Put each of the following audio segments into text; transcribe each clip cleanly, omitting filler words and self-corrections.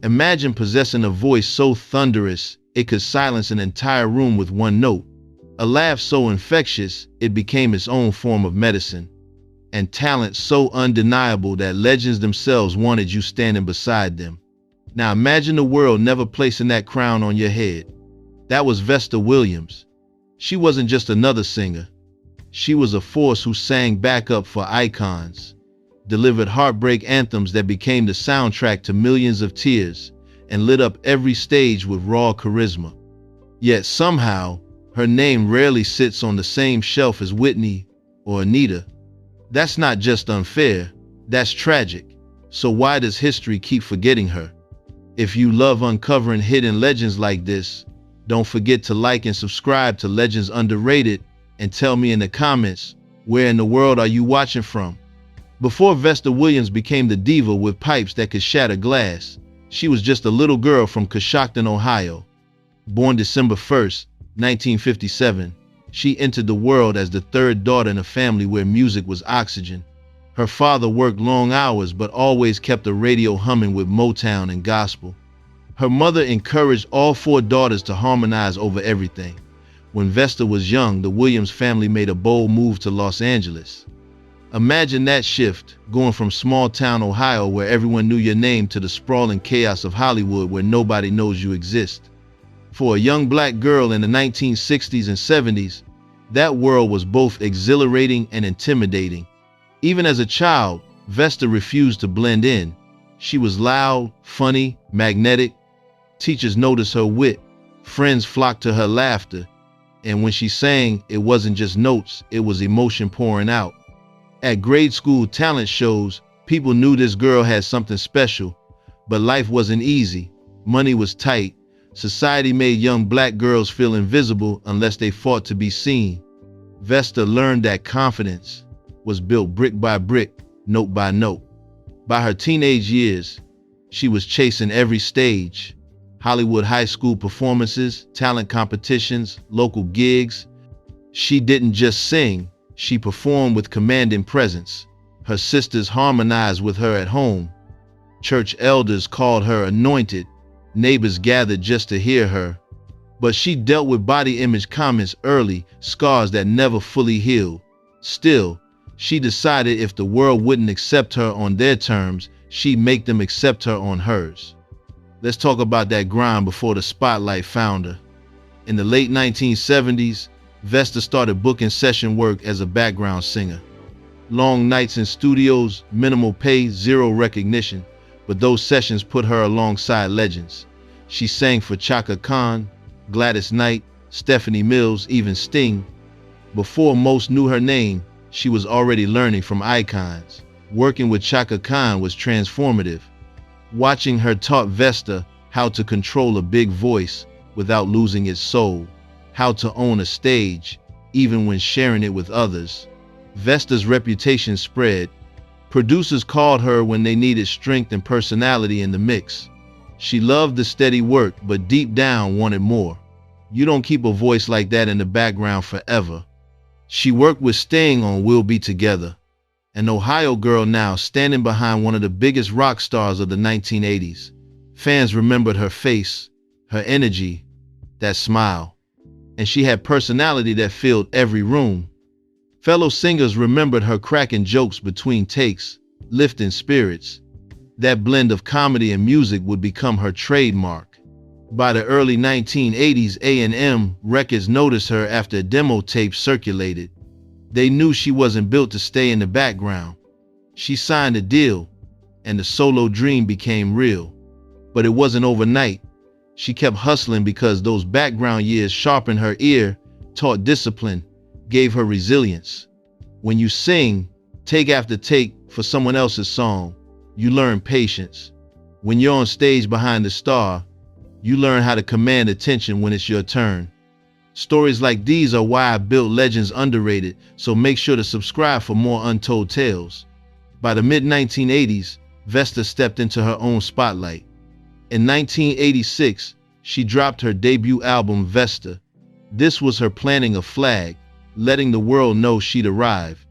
Imagine possessing a voice so thunderous it could silence an entire room with one note. A laugh so infectious it became its own form of medicine. And talent so undeniable that legends themselves wanted you standing beside them. Now imagine the world never placing that crown on your head. That was Vesta Williams. She wasn't just another singer. She was a force who sang backup for icons, delivered heartbreak anthems that became the soundtrack to millions of tears, and lit up every stage with raw charisma. Yet somehow, her name rarely sits on the same shelf as Whitney or Anita. That's not just unfair, that's tragic. So why does history keep forgetting her? If you love uncovering hidden legends like this, don't forget to like and subscribe to Legends Underrated, and tell me in the comments, where in the world are you watching from? Before Vesta Williams became the diva with pipes that could shatter glass, she was just a little girl from Coshocton, Ohio. Born December 1st, 1957, she entered the world as the third daughter in a family where music was oxygen. Her father worked long hours but always kept the radio humming with Motown and gospel. Her mother encouraged all four daughters to harmonize over everything. When Vesta was young, the Williams family made a bold move to Los Angeles. Imagine that shift, going from small-town Ohio where everyone knew your name to the sprawling chaos of Hollywood where nobody knows you exist. For a young black girl in the 1960s and 70s, that world was both exhilarating and intimidating. Even as a child, Vesta refused to blend in. She was loud, funny, magnetic. Teachers noticed her wit. Friends flocked to her laughter. And when she sang, it wasn't just notes, it was emotion pouring out. At grade school talent shows, people knew this girl had something special, but life wasn't easy. Money was tight. Society made young black girls feel invisible unless they fought to be seen. Vesta learned that confidence was built brick by brick, note by note. By her teenage years, she was chasing every stage. Hollywood high school performances, talent competitions, local gigs. She didn't just sing, she performed with commanding presence. Her sisters harmonized with her at home. Church elders called her anointed. Neighbors gathered just to hear her. But she dealt with body image comments early, scars that never fully healed. Still, she decided if the world wouldn't accept her on their terms, she'd make them accept her on hers. Let's talk about that grind before the spotlight found her. In the late 1970s, Vesta started booking session work as a background singer. Long nights in studios, minimal pay, zero recognition, but those sessions put her alongside legends. She sang for Chaka Khan, Gladys Knight, Stephanie Mills, even Sting. Before most knew her name, she was already learning from icons. Working with Chaka Khan was transformative. Watching her taught Vesta how to control a big voice without losing its soul, how to own a stage, even when sharing it with others. Vesta's reputation spread. Producers called her when they needed strength and personality in the mix. She loved the steady work, but deep down wanted more. You don't keep a voice like that in the background forever. She worked with Sting on We'll Be Together, an Ohio girl now standing behind one of the biggest rock stars of the 1980s. Fans remembered her face, her energy, that smile. And she had personality that filled every room. Fellow singers remembered her cracking jokes between takes, lifting spirits. That blend of comedy and music would become her trademark. By the early 1980s, A&M Records noticed her after a demo tape circulated. They knew she wasn't built to stay in the background. She signed a deal, and the solo dream became real. But it wasn't overnight. She kept hustling because those background years sharpened her ear, taught discipline, gave her resilience. When you sing, take after take for someone else's song, you learn patience. When you're on stage behind the star, you learn how to command attention when it's your turn. Stories like these are why I built Legends Underrated, so make sure to subscribe for more untold tales. By the mid-1980s, Vesta stepped into her own spotlight. In 1986, she dropped her debut album, Vesta. This was her planting a flag, letting the world know she'd arrived.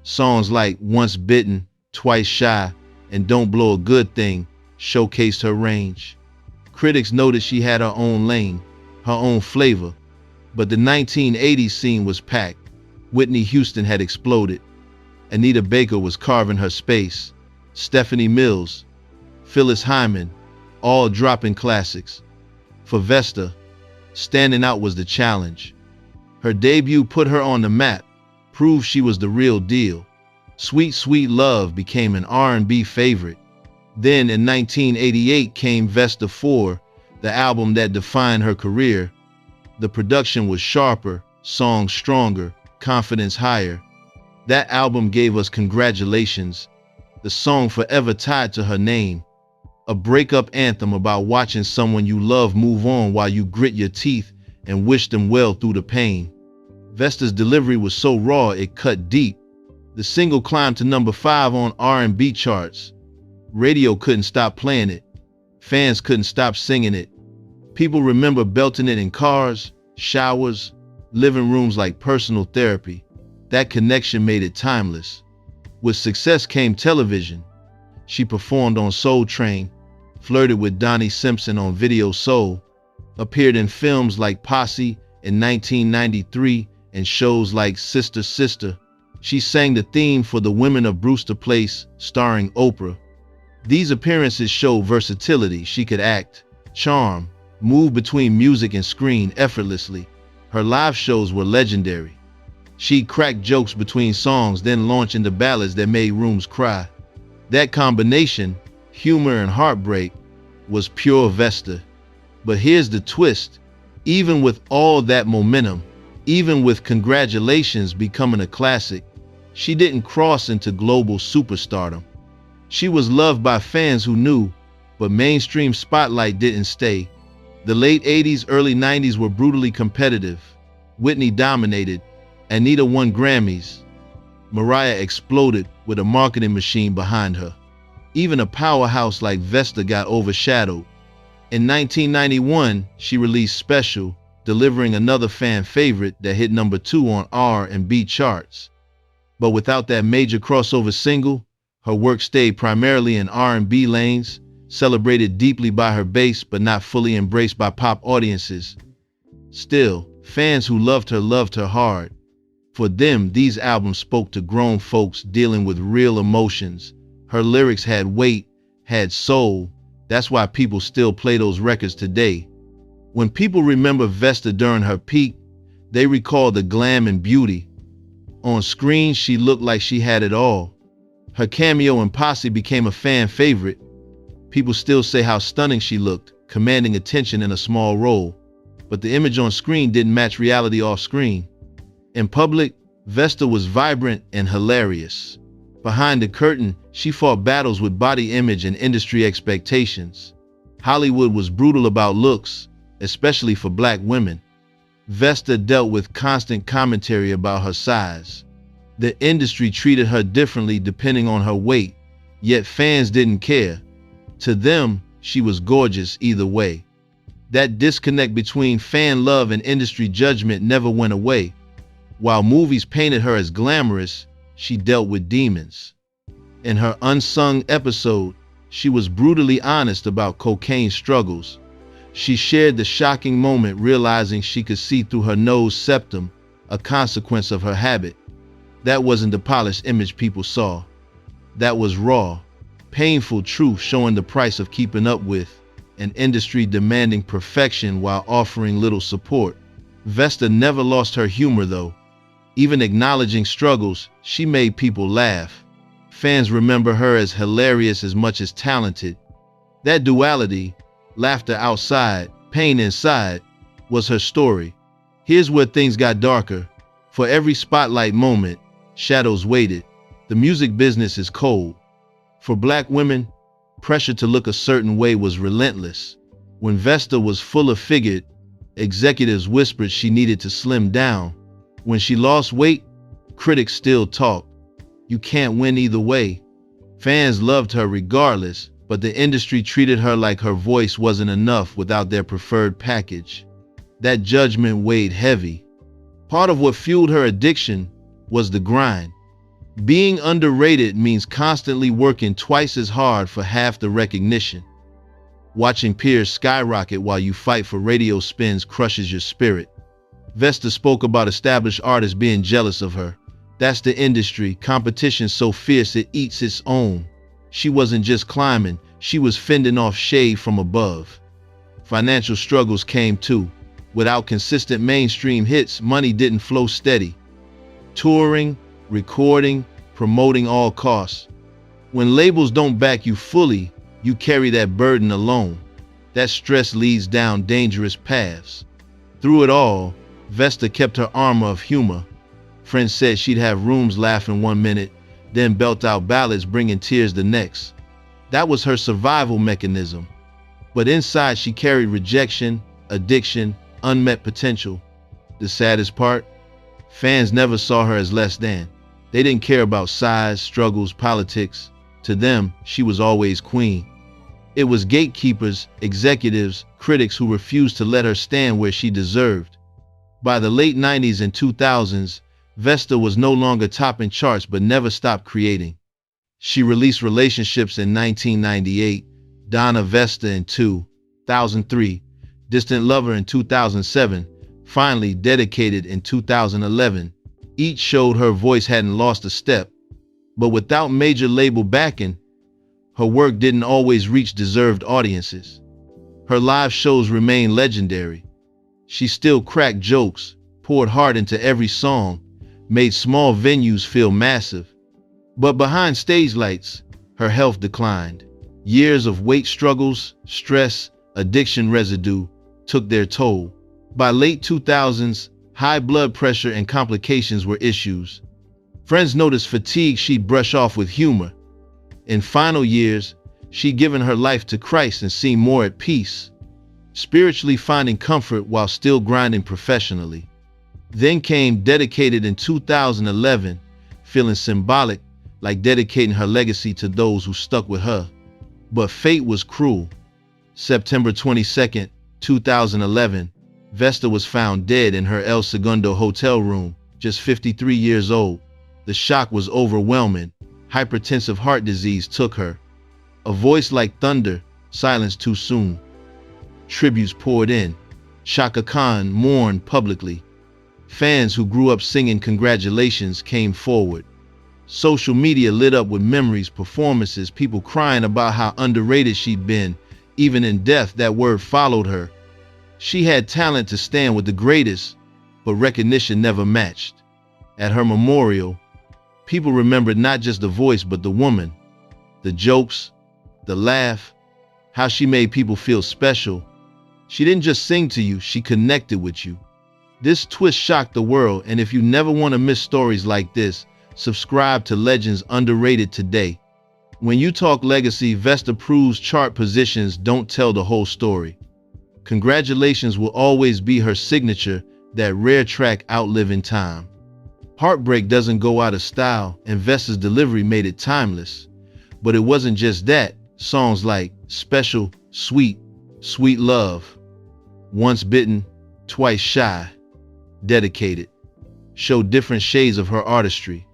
Songs like Once Bitten, Twice Shy, and Don't Blow a Good Thing showcased her range. Critics noted she had her own lane, her own flavor, but the 1980s scene was packed. Whitney Houston had exploded. Anita Baker was carving her space. Stephanie Mills, Phyllis Hyman, all dropping classics. For Vesta, standing out was the challenge. Her debut put her on the map, proved she was the real deal. Sweet Sweet Love became an R&B favorite. Then in 1988 came Vesta 4, the album that defined her career. The production was sharper, songs stronger, confidence higher. That album gave us Congratulations, the song forever tied to her name. A breakup anthem about watching someone you love move on while you grit your teeth and wish them well through the pain. Vesta's delivery was so raw it cut deep. The single climbed to number 5 on R&B charts. Radio couldn't stop playing it. Fans couldn't stop singing it. People remember belting it in cars, showers, living rooms like personal therapy. That connection made it timeless. With success came television. She performed on Soul Train, flirted with Donnie Simpson on Video Soul, appeared in films like Posse in 1993 and shows like Sister Sister. She sang the theme for The Women of Brewster Place, starring Oprah. These appearances showed versatility. She could act, charm, move between music and screen effortlessly. Her live shows were legendary. She'd crack jokes between songs, then launch into ballads that made rooms cry. That combination, humor and heartbreak, was pure Vesta. But here's the twist. Even with all that momentum, even with Congratulations becoming a classic, she didn't cross into global superstardom. She was loved by fans who knew, but mainstream spotlight didn't stay. The late 80s, early 90s were brutally competitive. Whitney dominated. Anita won Grammys. Mariah exploded with a marketing machine behind her. Even a powerhouse like Vesta got overshadowed. In 1991, she released Special, delivering another fan favorite that hit number 2 on R&B charts. But without that major crossover single, her work stayed primarily in R&B lanes, celebrated deeply by her base but not fully embraced by pop audiences. Still, fans who loved her hard. For them, these albums spoke to grown folks dealing with real emotions. Her lyrics had weight, had soul. That's why people still play those records today. When people remember Vesta during her peak, they recall the glam and beauty. On screen, she looked like she had it all. Her cameo in Posse became a fan favorite. People still say how stunning she looked, commanding attention in a small role. But the image on screen didn't match reality off screen. In public, Vesta was vibrant and hilarious. Behind the curtain, she fought battles with body image and industry expectations. Hollywood was brutal about looks, especially for black women. Vesta dealt with constant commentary about her size. The industry treated her differently depending on her weight, yet fans didn't care. To them, she was gorgeous either way. That disconnect between fan love and industry judgment never went away. While movies painted her as glamorous, she dealt with demons. In her Unsung episode, she was brutally honest about cocaine struggles. She shared the shocking moment realizing she could see through her nose septum, a consequence of her habit. That wasn't the polished image people saw. That was raw, painful truth showing the price of keeping up with an industry demanding perfection while offering little support. Vesta never lost her humor though. Even acknowledging struggles, she made people laugh. Fans remember her as hilarious as much as talented. That duality, laughter outside, pain inside, was her story. Here's where things got darker. For every spotlight moment, shadows waited. The music business is cold. For black women, pressure to look a certain way was relentless. When Vesta was fuller figured, executives whispered she needed to slim down. When she lost weight, critics still talked. You can't win either way. Fans loved her regardless, but the industry treated her like her voice wasn't enough without their preferred package. That judgment weighed heavy. Part of what fueled her addiction was the grind. Being underrated means constantly working twice as hard for half the recognition. Watching peers skyrocket while you fight for radio spins crushes your spirit. Vesta spoke about established artists being jealous of her. That's the industry, competition so fierce it eats its own. She wasn't just climbing, she was fending off shade from above. Financial struggles came too. Without consistent mainstream hits, money didn't flow steady. Touring, recording, promoting all costs. When labels don't back you fully, you carry that burden alone. That stress leads down dangerous paths. Through it all, Vesta kept her armor of humor. Friends said she'd have rooms laughing one minute, then belt out ballads bringing tears the next. That was her survival mechanism. But inside she carried rejection, addiction, unmet potential. The saddest part? Fans never saw her as less than. They didn't care about size, struggles, politics. To them, she was always queen. It was gatekeepers, executives, critics who refused to let her stand where she deserved. By the late 90s and 2000s, Vesta was no longer topping charts but never stopped creating. She released Relationships in 1998, Donna Vesta in 2003, Distant Lover in 2007, finally Dedicated in 2011. Each showed her voice hadn't lost a step. But without major label backing, her work didn't always reach deserved audiences. Her live shows remained legendary. She still cracked jokes, poured heart into every song, made small venues feel massive. But behind stage lights, her health declined. Years of weight struggles, stress, addiction residue took their toll. By late 2000s, high blood pressure and complications were issues. Friends noticed fatigue she'd brush off with humor. In final years, she'd given her life to Christ and seemed more at peace, spiritually finding comfort while still grinding professionally. Then came Dedicated in 2011, feeling symbolic, like dedicating her legacy to those who stuck with her. But fate was cruel. September 22, 2011, Vesta was found dead in her El Segundo hotel room, just 53 years old. The shock was overwhelming. Hypertensive heart disease took her. A voice like thunder, silenced too soon. Tributes poured in. Chaka Khan mourned publicly. Fans who grew up singing congratulations came forward. Social media lit up with memories, performances, people crying about how underrated she'd been. Even in death, that word followed her. She had talent to stand with the greatest, but recognition never matched. At her memorial, people remembered not just the voice, but the woman. The jokes, the laugh, how she made people feel special. She didn't just sing to you, she connected with you. This twist shocked the world, and if you never want to miss stories like this, subscribe to Legends Underrated today. When you talk legacy, Vesta proves chart positions don't tell the whole story. Congratulations will always be her signature, that rare track outliving time. Heartbreak doesn't go out of style, and Vesta's delivery made it timeless. But it wasn't just that. Songs like Special, Sweet, Sweet Love, Once Bitten, Twice Shy, Dedicated show different shades of her artistry.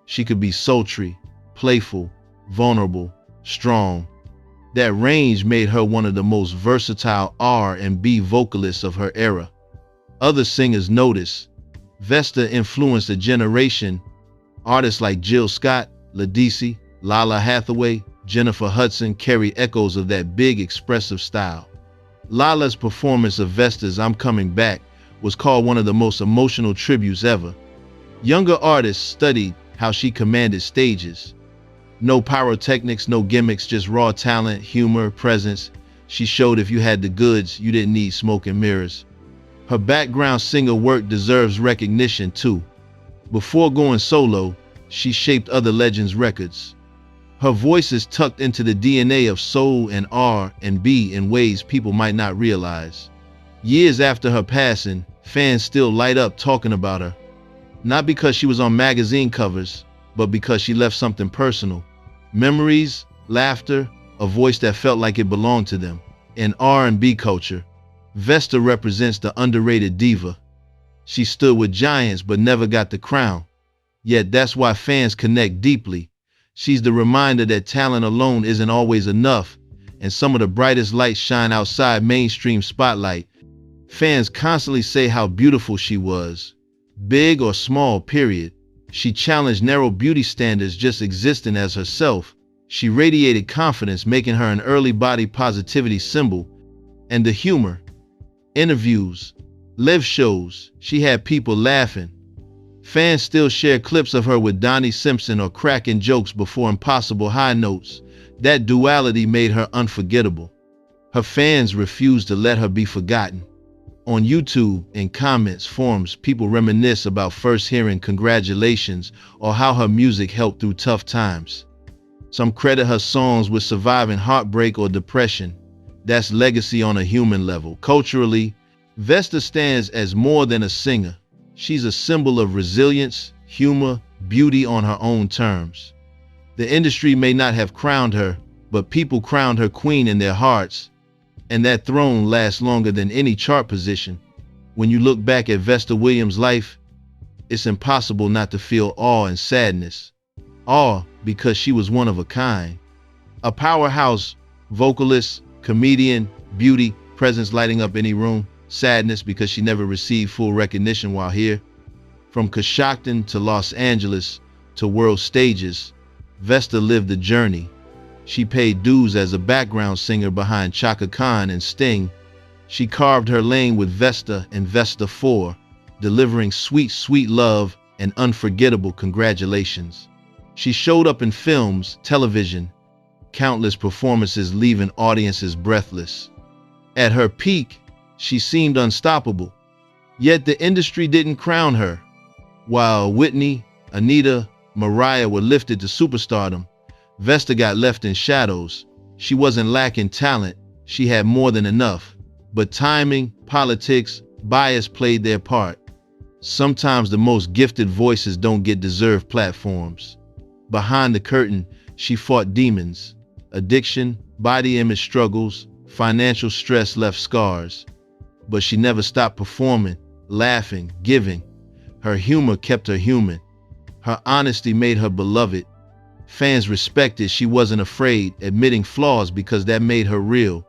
She could be sultry, playful, vulnerable, strong. That range made her one of the most versatile R&B vocalists of her era. Other singers noticed. Vesta influenced a generation. Artists like Jill Scott, Ledisi, Lala Hathaway, Jennifer Hudson carry echoes of that big expressive style. Lala's performance of Vesta's I'm Coming Back was called one of the most emotional tributes ever. Younger artists studied how she commanded stages. No pyrotechnics, no gimmicks, just raw talent, humor, presence. She showed if you had the goods, you didn't need smoke and mirrors. Her background singer work deserves recognition too. Before going solo, she shaped other legends' records. Her voice is tucked into the DNA of soul and R&B in ways people might not realize. Years after her passing, fans still light up talking about her. Not because she was on magazine covers, but because she left something personal. Memories, laughter, a voice that felt like it belonged to them. In R&B culture, Vesta represents the underrated diva. She stood with giants but never got the crown. Yet that's why fans connect deeply. She's the reminder that talent alone isn't always enough, and some of the brightest lights shine outside mainstream spotlight. Fans constantly say how beautiful she was. Big or small, period. She challenged narrow beauty standards just existing as herself. She radiated confidence, making her an early body positivity symbol. And the humor. Interviews. Live shows. She had people laughing. Fans still share clips of her with Donnie Simpson or cracking jokes before impossible high notes. That duality made her unforgettable. Her fans refused to let her be forgotten. On YouTube, in comments, forums, people reminisce about first hearing congratulations or how her music helped through tough times. Some credit her songs with surviving heartbreak or depression. That's legacy on a human level. Culturally, Vesta stands as more than a singer. She's a symbol of resilience, humor, beauty on her own terms. The industry may not have crowned her, but people crowned her queen in their hearts. And that throne lasts longer than any chart position. When you look back at Vesta Williams' life, it's impossible not to feel awe and sadness. Awe because she was one of a kind. A powerhouse, vocalist, comedian, beauty, presence lighting up any room. Sadness because she never received full recognition while here. From Coshocton to Los Angeles to world stages, Vesta lived the journey. She paid dues as a background singer behind Chaka Khan and Sting. She carved her lane with Vesta and Vesta 4, delivering sweet, sweet love and unforgettable congratulations. She showed up in films, television, countless performances leaving audiences breathless. At her peak, she seemed unstoppable. Yet the industry didn't crown her. While Whitney, Anita, Mariah were lifted to superstardom, Vesta got left in shadows. She wasn't lacking talent, she had more than enough. But timing, politics, bias played their part. Sometimes the most gifted voices don't get deserved platforms. Behind the curtain, she fought demons. Addiction, body image struggles, financial stress left scars. But she never stopped performing, laughing, giving. Her humor kept her human. Her honesty made her beloved. Fans respected she wasn't afraid, admitting flaws because that made her real.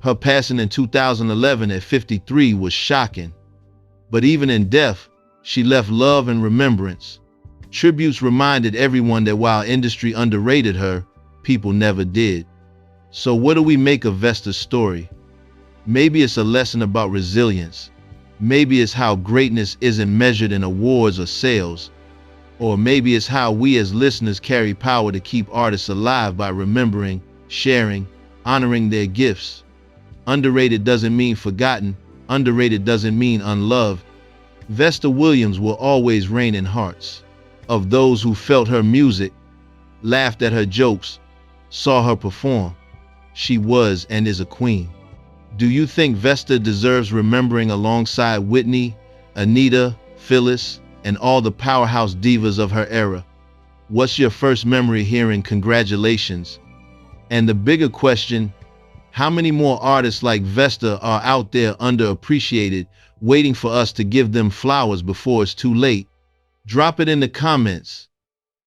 Her passing in 2011 at 53 was shocking. But even in death, she left love and remembrance. Tributes reminded everyone that while industry underrated her, people never did. So what do we make of Vesta's story? Maybe it's a lesson about resilience. Maybe it's how greatness isn't measured in awards or sales. Or maybe it's how we as listeners carry power to keep artists alive by remembering, sharing, honoring their gifts. Underrated doesn't mean forgotten. Underrated doesn't mean unloved. Vesta Williams will always reign in hearts of those who felt her music, laughed at her jokes, saw her perform. She was and is a queen. Do you think Vesta deserves remembering alongside Whitney, Anita, Phyllis, and all the powerhouse divas of her era? What's your first memory hearing congratulations? And the bigger question, how many more artists like Vesta are out there underappreciated, waiting for us to give them flowers before it's too late? Drop it in the comments.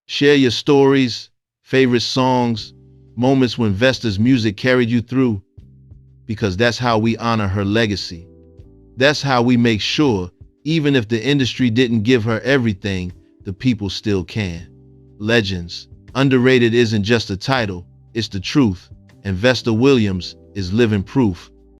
Share your stories, favorite songs, moments when Vesta's music carried you through, because that's how we honor her legacy. That's how we make sure, even if the industry didn't give her everything, the people still can. Legends. Underrated isn't just a title, it's the truth, and Vesta Williams is living proof.